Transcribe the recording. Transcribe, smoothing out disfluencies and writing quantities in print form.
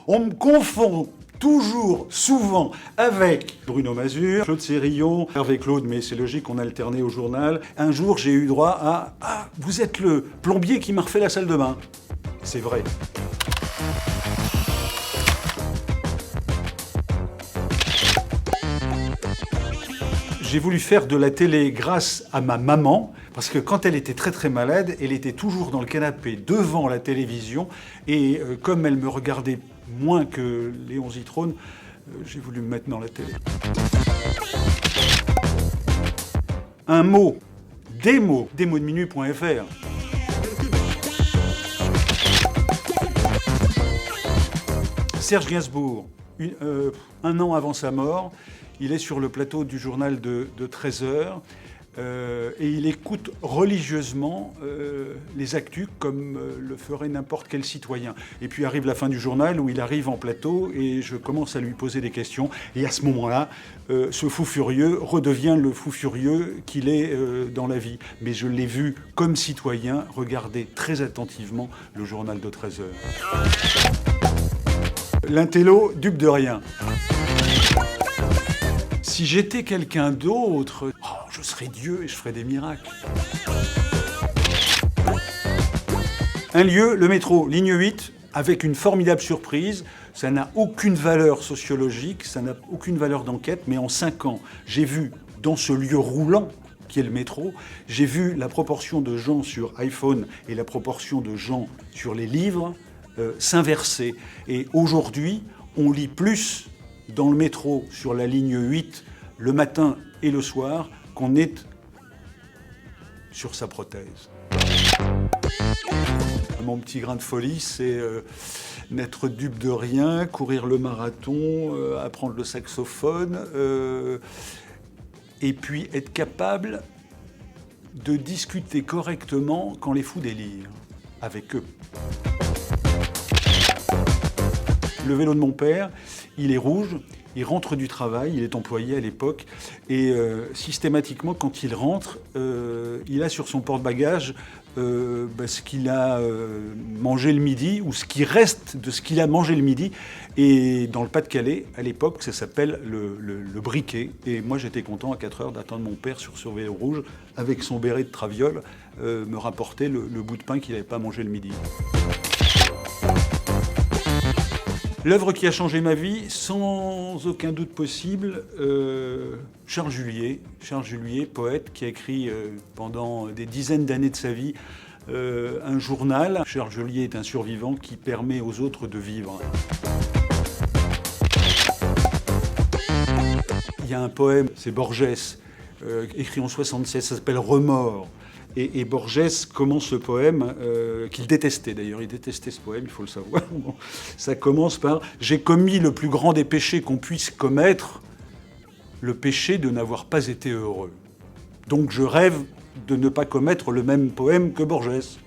On me confond toujours, souvent, avec Bruno Mazur, Claude Sérillon, Hervé Claude, mais c'est logique, on alternait au journal. Un jour, j'ai eu droit à « Ah, vous êtes le plombier qui m'a refait la salle de bain ». C'est vrai. J'ai voulu faire de la télé grâce à ma maman, parce que quand elle était très très malade, elle était toujours dans le canapé devant la télévision, et comme elle me regardait moins que Léon Zitrone, j'ai voulu me mettre dans la télé. Un mot, desmotsdeminuit.fr. Serge Gainsbourg, un an avant sa mort, il est sur le plateau du journal de 13h et il écoute religieusement les actus comme le ferait n'importe quel citoyen. Et puis arrive la fin du journal où il arrive en plateau et je commence à lui poser des questions. Et à ce moment-là, ce fou furieux redevient le fou furieux qu'il est dans la vie. Mais je l'ai vu comme citoyen regarder très attentivement le journal de 13h. L'intello, dupe de rien. Si j'étais quelqu'un d'autre, je serais Dieu et je ferais des miracles. Un lieu, le métro, ligne 8, avec une formidable surprise. Ça n'a aucune valeur sociologique, ça n'a aucune valeur d'enquête, mais en 5 ans, j'ai vu dans ce lieu roulant, qui est le métro, j'ai vu la proportion de gens sur iPhone et la proportion de gens sur les livres s'inverser. Et aujourd'hui, on lit plus dans le métro sur la ligne 8 le matin et le soir qu'on est sur sa prothèse. Mon petit grain de folie, c'est n'être dupe de rien, courir le marathon, apprendre le saxophone, et puis être capable de discuter correctement quand les fous délirent avec eux. Le vélo de mon père, il est rouge, il rentre du travail, il est employé à l'époque, et systématiquement, quand il rentre, il a sur son porte-bagages ce qu'il a mangé le midi, ou ce qui reste de ce qu'il a mangé le midi. Et dans le Pas-de-Calais, à l'époque, ça s'appelle le briquet. Et moi, j'étais content à 4 heures d'attendre mon père sur ce vélo rouge, avec son béret de traviole, me rapporter le bout de pain qu'il n'avait pas mangé le midi. L'œuvre qui a changé ma vie, sans aucun doute possible, Charles Julier, poète qui a écrit pendant des dizaines d'années de sa vie un journal. Charles Julier est un survivant qui permet aux autres de vivre. Il y a un poème, c'est Borges, écrit en 1976, ça s'appelle Remords. Et Borges commence ce poème, qu'il détestait d'ailleurs, il détestait ce poème, il faut le savoir. Bon, ça commence par « J'ai commis le plus grand des péchés qu'on puisse commettre, le péché de n'avoir pas été heureux. Donc je rêve de ne pas commettre le même poème que Borges. »